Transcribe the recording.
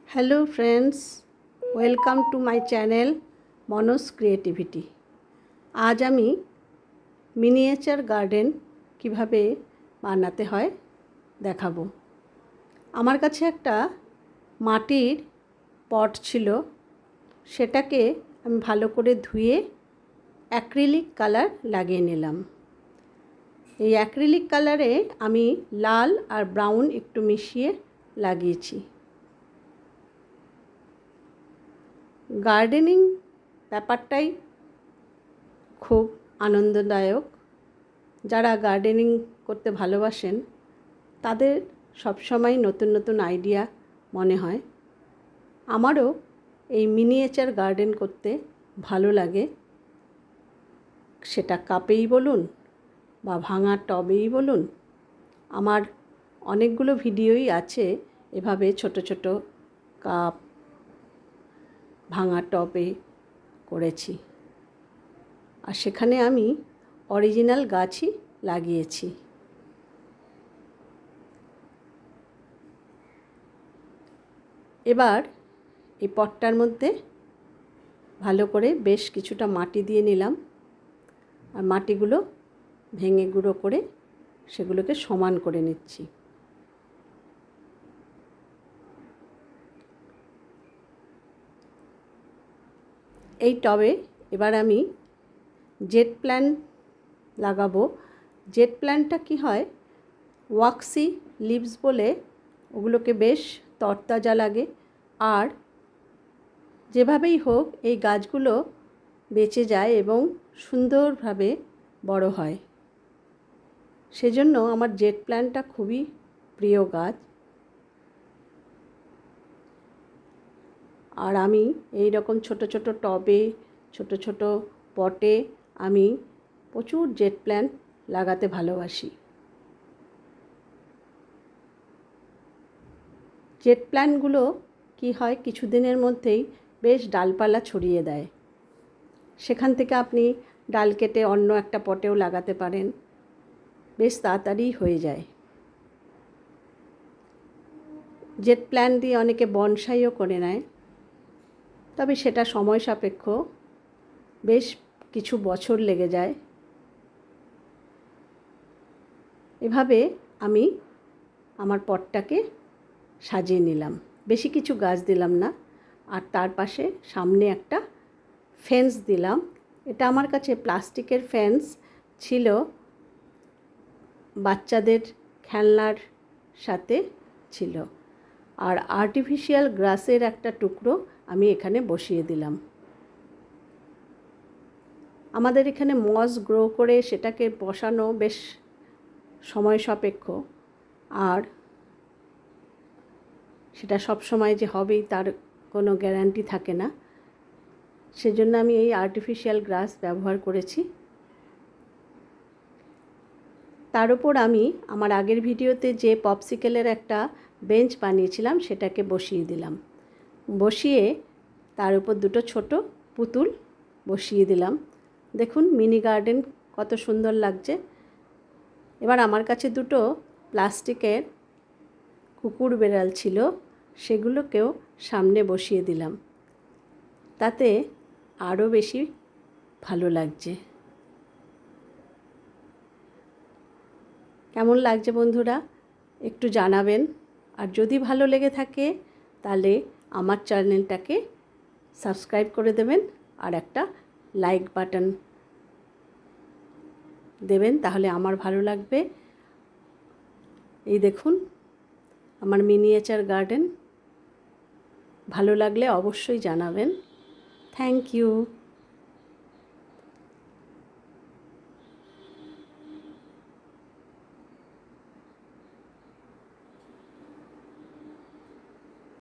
Hello friends, welcome to my channel Manoj creativity. আজ আমি miniature garden কিভাবে বানাতে হয় দেখাবো। আমার কাছে একটা মাটির পট ছিল, সেটাকে আমি ভালো করে ধুয়ে অ্যাক্রিলিক কালার লাগিয়ে নিলাম। এই অ্যাক্রিলিক কালারে আমি লাল আর ব্রাউন একটু মিশিয়ে লাগিয়েছি। গার্ডেনিং ব্যাপারটাই খুব আনন্দদায়ক। যারা গার্ডেনিং করতে ভালোবাসেন তাদের সবসময় নতুন নতুন আইডিয়া মনে হয়। আমারও এই মিনিয়েচার গার্ডেন করতে ভালো লাগে, সেটা কাপেই বলুন বা ভাঙা টবেই বলুন। আমার অনেকগুলো ভিডিওই আছে এভাবে ছোট ছোট কাপ ভাঙা টবে করেছি, আর সেখানে আমি অরিজিনাল গাছই লাগিয়েছি। এবার এই পটটার মধ্যে ভালো করে বেশ কিছুটা মাটি দিয়ে নিলাম, আর মাটিগুলো ভেঙে গুঁড়ো করে সেগুলোকে সমান করে নিচ্ছি। এই টবে এবার আমি জেট প্ল্যান্ট লাগাবো। জেট প্ল্যান্টটা কি হয়, ওয়াক্সি লিভস বলে ওগুলোকে বেশ তরতাজা লাগে, আর যেভাবেই হোক এই গাছগুলো বেঁচে যায় এবং সুন্দরভাবে বড় হয়। সেজন্য আমার জেট প্ল্যান্টটা খুবই প্রিয় গাছ। আর আমি এই রকম ছোট ছোট টবে ছোট ছোট পটে আমি প্রচুর জেট প্ল্যান্ট লাগাতে ভালোবাসি। জেট প্ল্যান্টগুলো কি হয়, কিছুদিনের মধ্যেই বেশ ডালপালা ছড়িয়ে দেয়। সেখান থেকে আপনি ডাল কেটে অন্য একটা পটেও লাগাতে পারেন, বেশ তাড়াতাড়ি হয়ে যায়। জেট প্ল্যান্ট দিয়ে অনেকে বনসাইও করে নেয়, তবে সেটা সময় সাপেক্ষ, বেশ কিছু বছর লেগে যায়। এভাবে আমি আমার পটটাকে সাজিয়ে নিলাম, বেশি কিছু গাছ দিলাম না। আর তার পাশে সামনে একটা ফেন্স দিলাম। এটা আমার কাছে প্লাস্টিকের ফেন্স ছিল, বাচ্চাদের খেলনার সাথে ছিল। আর আর্টিফিশিয়াল গ্রাসের একটা টুকরো আমি এখানে বসিয়ে দিলাম। আমাদের এখানে মস গ্রো করে সেটাকে বসানো বেশ সময় সাপেক্ষ, আর সেটা সব সময় যে হবেই তার কোনো গ্যারান্টি থাকে না। সেজন্য আমি এই আর্টিফিশিয়াল গ্রাস ব্যবহার করেছি। তার উপর আমি আমার আগের ভিডিওতে যে পপসিকেলের একটা বেঞ্চ বানিয়েছিলাম সেটাকে বসিয়ে দিলাম। বসিয়ে তার উপর দুটো ছোট পুতুল বসিয়ে দিলাম। দেখুন মিনি গার্ডেন কত সুন্দর লাগছে। এবার আমার কাছে দুটো প্লাস্টিকের কুকুর বেড়াল ছিল, সেগুলোকেও সামনে বসিয়ে দিলাম, তাতে আরও বেশি ভালো লাগছে। কেমন লাগছে বন্ধুরা একটু জানাবেন। আর যদি ভালো লেগে থাকে তাহলে আমার চ্যানেলটাকে সাবস্ক্রাইব করে দেবেন, আর একটা লাইক বাটন দেবেন, তাহলে আমার ভালো লাগবে। এই দেখুন আমার মিনিয়েচার গার্ডেন, ভালো লাগলে অবশ্যই জানাবেন। Thank you.